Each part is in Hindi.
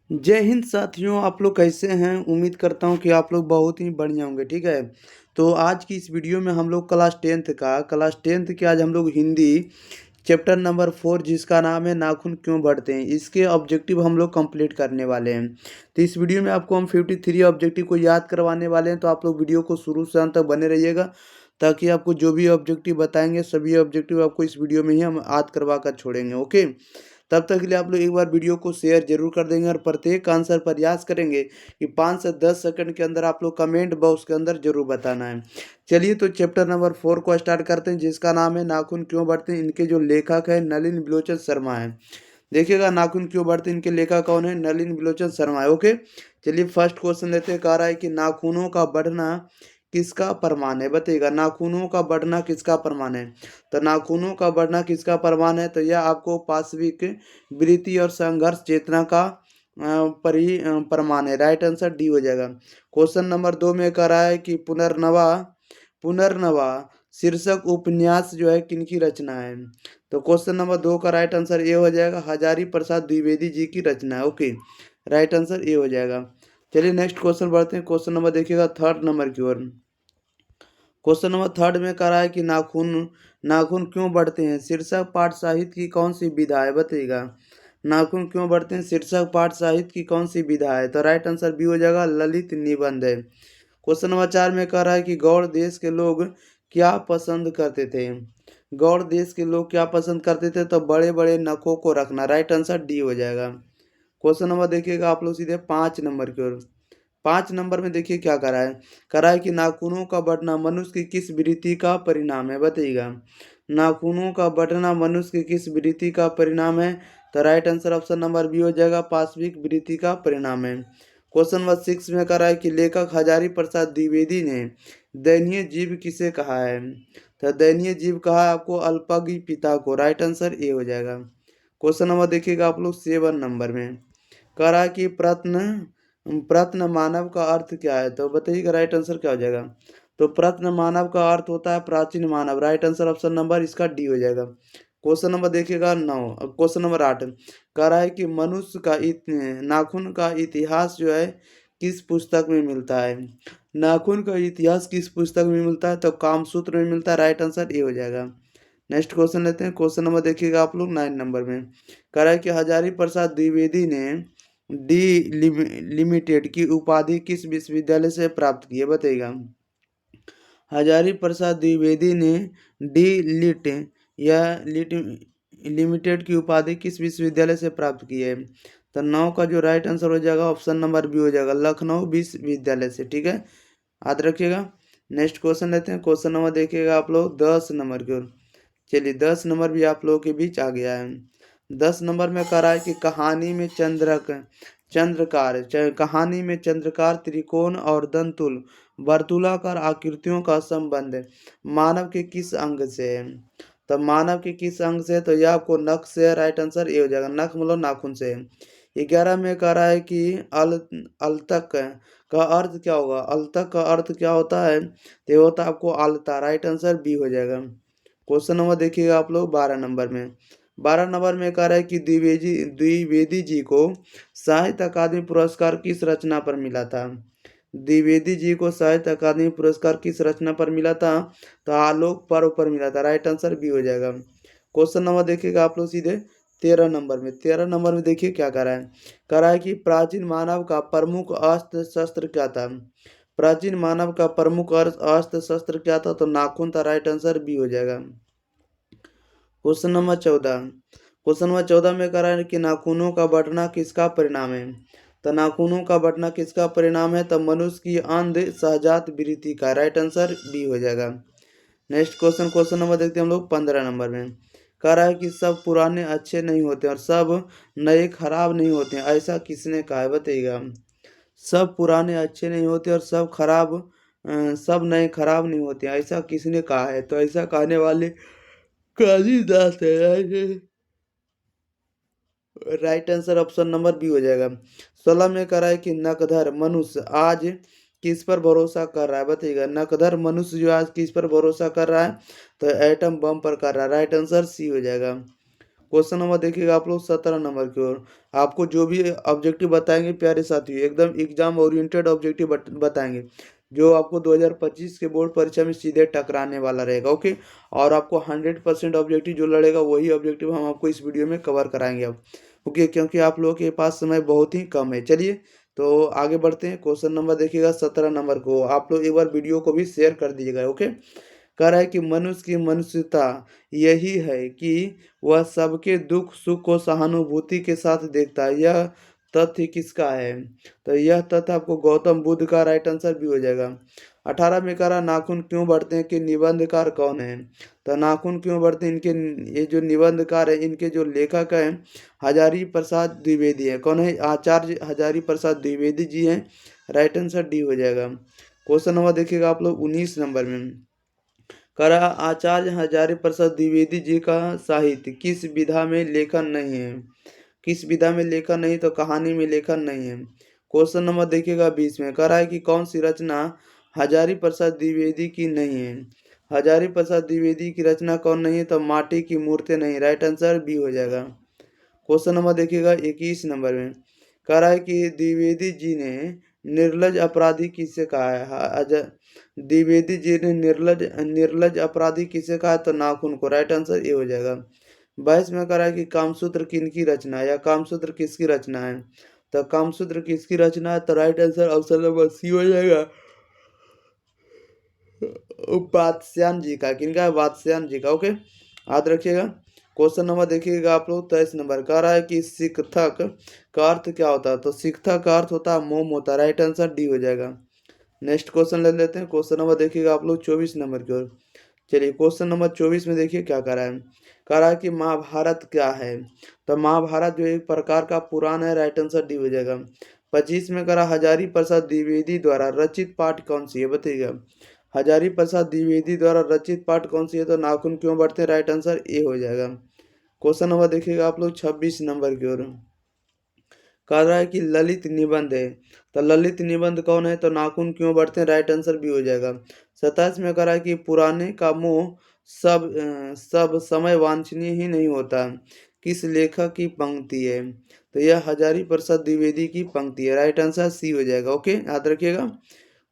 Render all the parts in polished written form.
जय हिंद साथियों, आप लोग कैसे हैं? उम्मीद करता हूँ कि आप लोग बहुत ही बढ़िया होंगे। ठीक है, तो आज की इस वीडियो में हम लोग क्लास टेंथ की आज हम लोग हिंदी चैप्टर नंबर 4 जिसका नाम है नाखून क्यों बढ़ते हैं, इसके ऑब्जेक्टिव हम लोग कंप्लीट करने वाले हैं। तो इस वीडियो में आपको हम 53 ऑब्जेक्टिव को याद करवाने वाले हैं, तो आप लोग वीडियो को शुरू से अंत तक बने रहिएगा ताकि आपको जो भी ऑब्जेक्टिव बताएंगे सभी ऑब्जेक्टिव आपको इस वीडियो में ही हम याद करवा कर छोड़ेंगे। ओके, तब तक के लिए आप लोग एक बार वीडियो को शेयर जरूर कर देंगे और प्रत्येक आंसर प्रयास करेंगे कि 5 से 10 सेकंड के अंदर आप लोग कमेंट बॉक्स के अंदर जरूर बताना है। चलिए तो चैप्टर नंबर 4 को स्टार्ट करते हैं जिसका नाम है नाखून क्यों बढ़ते हैं। इनके जो लेखक है नलिन बिलोचन शर्मा है। देखिएगा नाखून क्यों बढ़ते हैं, इनके लेखक कौन है? नलिन बिलोचन शर्मा है। ओके, चलिए फर्स्ट क्वेश्चन लेते हैं। कह रहा है कि नाखूनों का बढ़ना किसका प्रमाण है? बताइएगा नाखूनों का बढ़ना किसका प्रमाण है। तो नाखूनों का बढ़ना किसका प्रमाण है? तो यह आपको पाशविक वृत्ति और संघर्ष चेतना का प्रमाण है। राइट आंसर डी हो जाएगा। क्वेश्चन नंबर 2 में कह रहा है कि पुनर्नवा पुनर्नवा शीर्षक उपन्यास जो है किनकी रचना है? तो क्वेश्चन नंबर 2 का राइट आंसर ए हो जाएगा, हजारी प्रसाद द्विवेदी जी की रचना है। ओके, राइट आंसर ए हो जाएगा। चलिए नेक्स्ट क्वेश्चन बढ़ते हैं। क्वेश्चन नंबर देखिएगा थर्ड नंबर की ओर। क्वेश्चन नंबर थर्ड में कह रहा है कि नाखून नाखून क्यों बढ़ते हैं, शीर्षक पाठ साहित्य की कौन सी विधा है? बताइएगा नाखून क्यों बढ़ते हैं, शीर्षक पाठ साहित्य की कौन सी विधा है? तो राइट आंसर बी हो जाएगा, ललित निबंध है। क्वेश्चन नंबर 4 में कह रहा है कि गौड़ देश के लोग क्या पसंद करते थे? गौड़ देश के लोग क्या पसंद करते थे? तो बड़े बड़े नखों को रखना। राइट आंसर डी हो जाएगा। क्वेश्चन नंबर देखिएगा आप लोग सीधे 5 नंबर की ओर। 5 नंबर में देखिए क्या करा है। करा है कि नाखूनों का बढ़ना मनुष्य की किस वृत्ति का परिणाम है? बताइएगा नाखूनों का बढ़ना मनुष्य की किस वृत्ति का परिणाम है? तो right answer option number B हो जाएगा, पाशविक वृत्ति का परिणाम है। क्वेश्चन नंबर 6 में करा है कि लेखक हजारी प्रसाद द्विवेदी ने दयनीय जीव किसे कहा है? तो दयनीय जीव कहा है आपको अल्पज्ञ पिता को। राइट आंसर ए हो जाएगा। क्वेश्चन नंबर देखिएगा आप लोग 7 नंबर में कह रहा है कि प्रत्न प्रत्न मानव का अर्थ क्या है? तो बताइएगा राइट आंसर क्या हो जाएगा। तो प्रत्न मानव का अर्थ होता है प्राचीन मानव। राइट आंसर ऑप्शन नंबर इसका डी हो जाएगा। क्वेश्चन नंबर देखिएगा 9। क्वेश्चन नंबर 8 कह रहा है कि मनुष्य का नाखून का इतिहास जो है किस पुस्तक में मिलता है? नाखून का इतिहास किस पुस्तक में मिलता है? तो कामसूत्र में मिलता है। राइट आंसर ए हो जाएगा। नेक्स्ट क्वेश्चन लेते हैं। क्वेश्चन नंबर देखिएगा आप लोग 9 नंबर में कह रहा है कि हजारी प्रसाद द्विवेदी ने डी लिमिटेड की उपाधि किस विश्वविद्यालय से प्राप्त की है? बताइएगा हजारी प्रसाद द्विवेदी ने डी लिट या लिट लिमिटेड की उपाधि किस विश्वविद्यालय से प्राप्त की है? तो 9 का जो राइट आंसर हो जाएगा ऑप्शन नंबर बी हो जाएगा, लखनऊ विश्वविद्यालय से। ठीक है, याद रखिएगा। नेक्स्ट क्वेश्चन लेते हैं। क्वेश्चन नंबर देखिएगा आप लोग 10 नंबर की ओर। चलिए 10 नंबर भी आप लोगों के बीच आ गया है। 10 नंबर में कह रहा है कि कहानी में चंद्रकार त्रिकोण और दंतुल वर्तुलाकार आकृतियों का संबंध मानव के किस अंग से है? तो मानव के किस अंग से? तो यह आपको नख से है। राइट आंसर ये हो जाएगा, नख मतलब नाखून से। 11 में कह रहा है कि अलतक का अर्थ क्या होगा? अलतक का अर्थ क्या होता है? तो ये होता है आपको आलता। राइट आंसर बी हो जाएगा। क्वेश्चन नंबर देखिएगा आप लोग 12 नंबर में। 12 नंबर में कह रहा है कि द्विवेदी जी को साहित्य अकादमी पुरस्कार किस रचना पर मिला था? द्विवेदी जी को साहित्य अकादमी पुरस्कार किस रचना पर मिला था? तो आलोक पर्व पर मिला था। राइट आंसर बी हो जाएगा। क्वेश्चन नंबर देखिएगा आप लोग सीधे 13 नंबर में। 13 नंबर में देखिए क्या कह रहा है। कह रहा है कि प्राचीन मानव का प्रमुख अस्त्र शस्त्र क्या था? प्राचीन मानव का प्रमुख अस्त्र शस्त्र क्या था? तो नाखून था। राइट आंसर बी हो जाएगा। क्वेश्चन नंबर 14 में कह रहा है कि नाखूनों का बढ़ना किसका परिणाम है? तो नाखूनों का बढ़ना किसका परिणाम है? तो मनुष्य की अंध सहजात वृत्ति का। राइट आंसर बी हो जाएगा। नेक्स्ट क्वेश्चन नंबर देखते हैं हम लोग 15 नंबर में। कह रहा है कि सब पुराने अच्छे नहीं होते और सब नए खराब नहीं होते, ऐसा किसने कहा है? बताइएगा सब पुराने अच्छे नहीं होते और सब नए खराब नहीं होते, ऐसा किसने कहा है? तो ऐसा कहने वाले कालिदास है। Right answer option number B हो जाएगा। 16 में कह रहा है कि नकधर मनुष्य आज किस पर भरोसा कर रहा है? बताइएगा नकधर मनुष्य जो आज किस पर भरोसा कर रहा है? तो एटम बम पर कर रहा है। राइट आंसर सी हो जाएगा। क्वेश्चन नंबर देखिएगा आप लोग 17 नंबर की ओर। आपको जो भी ऑब्जेक्टिव बताएंगे प्यारे साथियों, एकदम एग्जाम ओरिएंटेड ऑब्जेक्टिव बताएंगे, जो आपको 2025 के बोर्ड परीक्षा में सीधे टकराने वाला रहेगा। ओके, और आपको 100% ऑब्जेक्टिव जो लड़ेगा वही ऑब्जेक्टिव हम आपको इस वीडियो में कवर कराएंगे अब। ओके, क्योंकि आप लोगों के पास समय बहुत ही कम है। चलिए तो आगे बढ़ते हैं। क्वेश्चन नंबर देखिएगा 17 नंबर को। आप लोग एक बार वीडियो को भी शेयर कर दीजिएगा। ओके, कह रहा है कि मनुष्य की मनुष्यता यही है कि वह सबके दुख सुख को सहानुभूति के साथ देखता है। यह तथ्य किसका है? तो यह तथ्य आपको गौतम बुद्ध का राइट आंसर भी हो जाएगा। 18 में कह रहा नाखून क्यों बढ़ते हैं कि निबंधकार कौन है? तो नाखून क्यों बढ़ते हैं, इनके ये जो निबंधकार है इनके जो लेखक हैं हजारी प्रसाद द्विवेदी है। कौन है? आचार्य हजारी प्रसाद द्विवेदी जी हैं। राइट आंसर डी हो जाएगा। क्वेश्चन नंबर देखिएगा आप लोग 19 नंबर में। करा आचार्य हजारी प्रसाद द्विवेदी जी का साहित्य किस विधा में लेखन नहीं है? किस विधा में लेखन नहीं? तो कहानी में लेखन नहीं है। क्वेश्चन नंबर देखिएगा 20 में। कह रहा है कि कौन सी रचना हजारी प्रसाद द्विवेदी की नहीं है? हजारी प्रसाद द्विवेदी की रचना कौन नहीं है? तो माटी की मूर्ति नहीं। राइट आंसर बी हो जाएगा। क्वेश्चन नंबर देखिएगा 21 नंबर में। कह रहा है कि द्विवेदी जी ने निर्लज अपराधी किसे कहा है? द्विवेदी जी ने निर्लज निर्लज अपराधी किसे कहा है? तो नाखून को। राइट आंसर ये हो जाएगा। 22 में कह रहा है कि कामसूत्र किनकी रचना है या कामसूत्र किसकी रचना है? तो कामसूत्र किसकी रचना है? तो right answer option number C हो जाएगा, वात्स्यायन जी का। किनका है? वात्स्यायन जी का। ओके, याद रखिएगा। क्वेश्चन नंबर देखिएगा आप लोग 23 नंबर। कह रहा है कि शिक्षक का अर्थ क्या होता है? तो शिक्षक का अर्थ होता है मोम होता है। राइट आंसर डी हो जाएगा। नेक्स्ट क्वेश्चन ले लेते हैं। क्वेश्चन नंबर देखिएगा आप लोग 24 नंबर की ओर। चलिए क्वेश्चन नंबर 24 में देखिए क्या कह रहा है। कह रहा है कि महाभारत क्या है? तो महाभारत जो एक प्रकार का पुराण है। राइट आंसर डी हो जाएगा। 25 में कह रहा हजारी प्रसाद द्विवेदी द्वारा रचित पाठ कौन सी है? बताइएगा। हजारी प्रसाद द्विवेदी द्वारा रचित पाठ कौन सी है? तो नाखून क्यों बढ़ते हैं। राइट आंसर ए हो जाएगा। क्वेश्चन नंबर देखिएगा आप लोग 26 नंबर की ओर। कह रहा है कि ललित निबंध है। तो ललित निबंध कौन है? तो नाखून क्यों बढ़ते हैं। राइट आंसर भी हो जाएगा। 27 में कह रहा है कि पुराने का मोह सब समय वांछनीय ही नहीं होता। किस लेखक की पंक्ति है? तो यह हजारी प्रसाद द्विवेदी की पंक्ति है। राइट आंसर सी हो जाएगा। ओके, याद रखिएगा।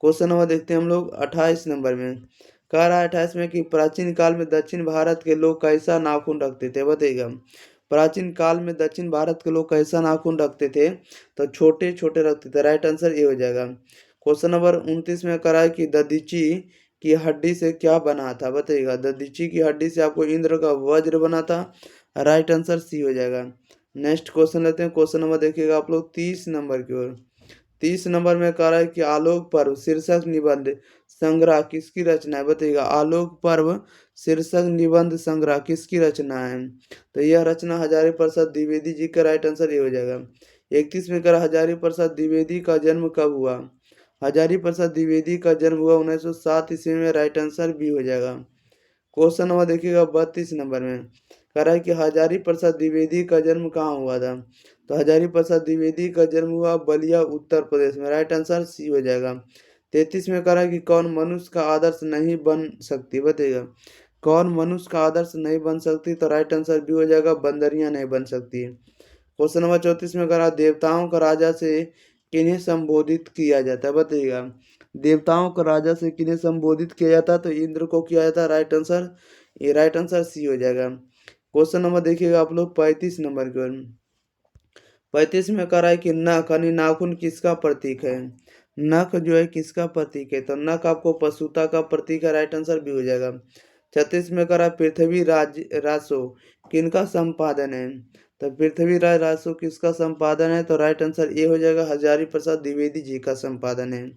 क्वेश्चन नंबर देखते हैं हम लोग 28 नंबर में। कह रहा है 28 में कि प्राचीन काल में दक्षिण भारत के लोग कैसा नाखून रखते थे? बताइएगा। प्राचीन काल में दक्षिण भारत के लोग कैसा नाखून रखते थे? तो छोटे छोटे रखते थे। राइट आंसर ये हो जाएगा। क्वेश्चन नंबर 29 में कह रहा है कि दधीची की हड्डी से क्या बना था? बताइएगा। दधीची की हड्डी से आपको इंद्र का वज्र बना था। राइट आंसर सी हो जाएगा। नेक्स्ट क्वेश्चन लेते हैं। क्वेश्चन नंबर देखिएगा आप लोग 30 नंबर की ओर। 30 नंबर में कह रहा है कि आलोक पर्व शीर्षक निबंध संग्रह किसकी रचना है? बताइएगा। आलोक पर्व शीर्षक निबंध संग्रह किसकी रचना है? तो यह रचना हजारी प्रसाद द्विवेदी जी का। राइट आंसर ये हो जाएगा। 31 में कह हजारी प्रसाद द्विवेदी का जन्म कब हुआ? हजारी प्रसाद द्विवेदी का जन्म हुआ 1907 ईस्वी में। राइट आंसर बी हो जाएगा। क्वेश्चन नंबर देखिएगा 32 नंबर में। कह रहा है कि हजारी प्रसाद द्विवेदी का जन्म कहाँ हुआ था? तो हजारी प्रसाद द्विवेदी का जन्म हुआ बलिया उत्तर प्रदेश में। राइट आंसर सी हो जाएगा। 33 में कह रहा है कि कौन मनुष्य का आदर्श नहीं बन सकती? बताइएगा। कौन मनुष्य का आदर्श नहीं बन सकती? तो राइट आंसर भी हो जाएगा, बंदरियां नहीं बन सकती। क्वेश्चन नंबर 34 में कह रहा देवताओं का राजा से किन्हें संबोधित किया जाता है? बताइएगा। देवताओं को राजा से किन्हें संबोधित किया जाता है? तो इंद्र को किया जाता है। राइट आंसर सी हो जाएगा। क्वेश्चन नंबर देखिएगा आप लोग 35 नंबर की ओर। 35 में कह रहा है कि नख यानी नाखून किसका प्रतीक है? नख जो है किसका प्रतीक है? तो नख आपको पशुता का प्रतीक है। राइट आंसर भी हो जाएगा। 36 में कह रहा है पृथ्वी राज रासो किनका संपादन है? तो पृथ्वी राज रासो किसका संपादन है? तो राइट आंसर ये हो जाएगा, हजारी प्रसाद द्विवेदी जी का संपादन है।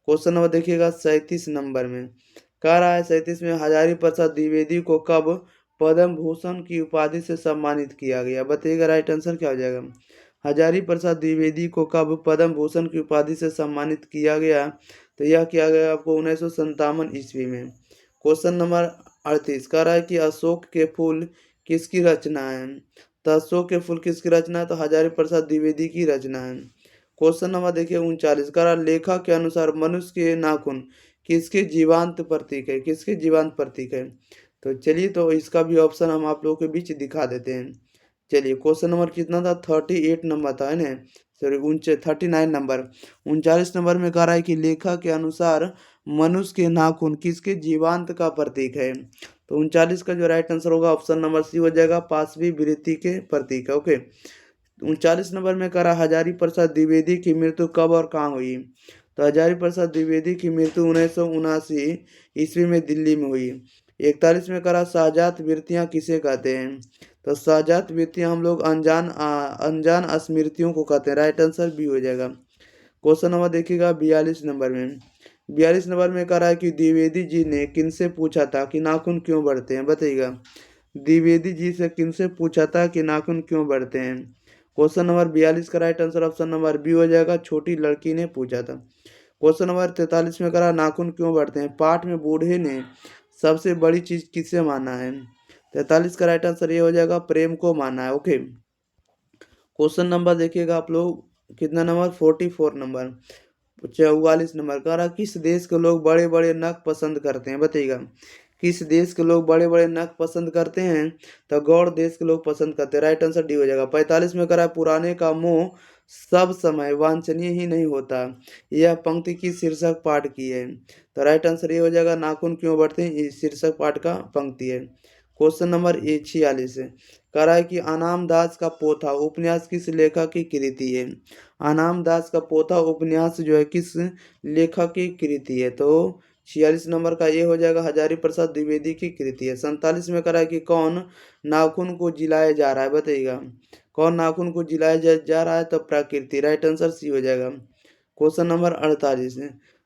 क्वेश्चन नंबर देखिएगा 37 नंबर में। कह रहा है 37 में हजारी प्रसाद द्विवेदी को कब पद्म भूषण की उपाधि से सम्मानित किया गया? बताइएगा। राइट आंसर क्या हो जाएगा? हजारी प्रसाद द्विवेदी को कब पद्म भूषण की उपाधि से सम्मानित किया गया? तो यह किया गया आपको 1957 ईस्वी में। क्वेश्चन नंबर 38 कह रहा है कि अशोक के फूल किसकी रचना है? तो अशोक के फूल किसकी रचना है? तो हजारी प्रसाद द्विवेदी की रचना है। क्वेश्चन नंबर देखिए 39 कह रहा लेखक के अनुसार मनुष्य के नाखून किसके जीवांत प्रतीक है? किसके जीवांत प्रतीक है? तो चलिए तो इसका भी ऑप्शन हम आप लोगों के बीच दिखा देते हैं। चलिए क्वेश्चन नंबर कितना था, 38 नंबर था, है ना, सॉरी 39 नंबर। 39 नंबर में कह रहा है कि लेखक के अनुसार मनुष्य के नाखून किसके जीवांत का प्रतीक है। तो 39 का जो राइट आंसर होगा ऑप्शन नंबर सी हो जाएगा, पाशवी वृत्ति के प्रतीक है। ओके, 39 नंबर में कह रहा हजारी प्रसाद द्विवेदी की मृत्यु कब और कहाँ हुई। तो हजारी प्रसाद द्विवेदी की मृत्यु 1979 ईस्वी में दिल्ली में हुई। 41 में करा शाहजात वृत्तियां किसे कहते हैं। तो शाहजात वृत्तियां हम लोग अनजान स्मृतियों को कहते हैं। राइट आंसर बी हो जाएगा। क्वेश्चन नंबर देखिएगा 42 नंबर में। 42 नंबर में कह रहा है कि द्विवेदी जी ने किनसे पूछा था कि नाखून क्यों बढ़ते हैं, बताइएगा। द्विवेदी जी से किनसे पूछा था कि नाखून क्यों बढ़ते हैं। क्वेश्चन नंबर 42 का right answer option number B हो जाएगा, छोटी लड़की ने पूछा था। क्वेश्चन नंबर 43 में करा नाखून क्यों बढ़ते हैं। पाठ में बूढ़े ने सबसे बड़ी चीज किसे माना है। 43 का राइट आंसर ये हो जाएगा, प्रेम को माना है। ओके, क्वेश्चन नंबर देखिएगा आप लोग कितना नंबर, 44 नंबर। 44 नंबर कह रहा किस देश के लोग बड़े बड़े नख पसंद करते हैं, बताइएगा। किस देश के लोग बड़े बड़े नख पसंद करते हैं। तो गौड़ देश के लोग पसंद करते हैं। राइट आंसर डी हो जाएगा। 45 में करा पुराने का मोह सब समय वांछनीय ही नहीं होता। यह पंक्ति की शीर्षक पाठ की है। तो राइट आंसर ये हो जाएगा, नाखून क्यों बढ़ते हैं, ये शीर्षक पाठ का पंक्ति है। क्वेश्चन नंबर 46 कह रहा है कि अनाम दास का पोथा उपन्यास किस लेखक की कृति है। अनाम दास का पोथा उपन्यास जो है किस लेखक की कृति है। तो 46 नंबर का ये हो जाएगा, हजारी प्रसाद द्विवेदी की कृति है। 47 में कह रहा है कि कौन नाखून को जिलाया जा रहा है, बताइएगा। कौन नाखून को जिलाया जा रहा है, तो प्रकृति। राइट आंसर सी हो जाएगा। क्वेश्चन नंबर 48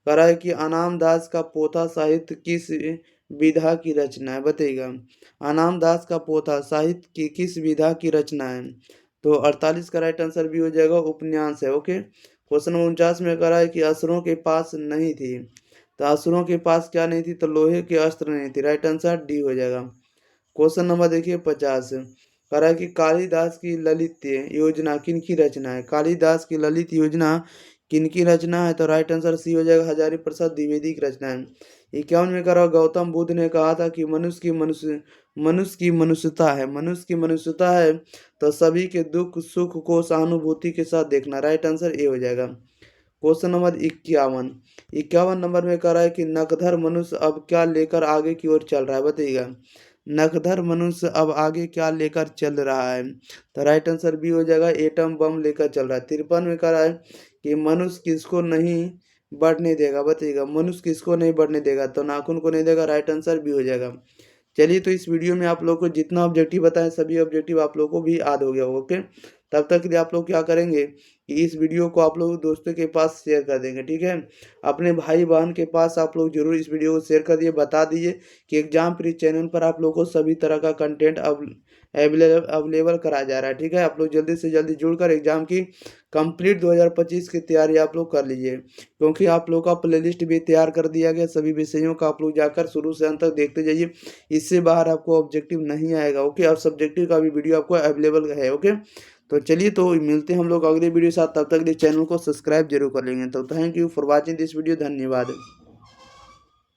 कह रहा है कि अनाम दास का पोथा साहित्य किस विधा की रचना है, बताइएगा। अनाम दास का पोथा साहित्य की किस विधा की रचना है। तो 48 का राइट आंसर भी हो जाएगा, उपन्यास है। ओके, क्वेश्चन नंबर 49 में कह रहा है कि असुरों के पास नहीं थी। तो असुरों के पास क्या नहीं थी, तो लोहे के अस्त्र नहीं थी। राइट आंसर डी हो जाएगा। क्वेश्चन नंबर देखिए 50 कह रहा है कि कालिदास की ललित योजना किनकी रचना है। कालिदास की ललित योजना किनकी रचना है। तो राइट आंसर सी हो जाएगा, हजारी प्रसाद द्विवेदी की रचना है। 51 में कह रहा गौतम बुद्ध ने कहा था कि मनुष्य की मनुष्यता है। मनुष्य की मनुष्यता है तो सभी के दुख सुख को सहानुभूति के साथ देखना। राइट आंसर ए हो जाएगा। क्वेश्चन नंबर 51 नंबर में कह रहा है कि नकधर मनुष्य अब क्या लेकर आगे की ओर चल रहा है, बताइएगा। नकधर मनुष्य अब आगे क्या लेकर चल रहा है। तो राइट आंसर बी हो जाएगा, एटम बम लेकर चल रहा है। 53 में कह रहा है कि मनुष्य किसको नहीं बढ़ने देगा, बताइएगा। मनुष्य किसको नहीं बढ़ने देगा, तो नाखून को नहीं देगा। राइट आंसर बी हो जाएगा। चलिए, तो इस वीडियो में आप लोग को जितना ऑब्जेक्टिव बताएं सभी ऑब्जेक्टिव आप लोग को भी याद हो गया होगा। ओके, तब तक के लिए आप लोग क्या करेंगे कि इस वीडियो को आप लोग दोस्तों के पास शेयर कर देंगे, ठीक है। अपने भाई बहन के पास आप लोग जरूर इस वीडियो को शेयर कर दिए, बता दीजिए कि एग्जाम प्री चैनल पर आप लोग को सभी तरह का कंटेंट अब अवेलेबल कराया जा रहा है, ठीक है। आप लोग जल्दी से जल्दी जुड़कर एग्जाम की कंप्लीट 2025 की तैयारी आप लोग कर लीजिए, क्योंकि आप लोग का प्लेलिस्ट भी तैयार कर दिया गया। सभी विषयों का आप लोग जाकर शुरू से अंत तक देखते जाइए, इससे बाहर आपको ऑब्जेक्टिव नहीं आएगा। ओके, और सब्जेक्टिव का भी वीडियो आपको अवेलेबल है। ओके, तो चलिए, तो मिलते हैं हम लोग अगले वीडियो के साथ। तब तक चैनल को सब्सक्राइब जरूर कर लेंगे। तो thank you for watching this video, धन्यवाद।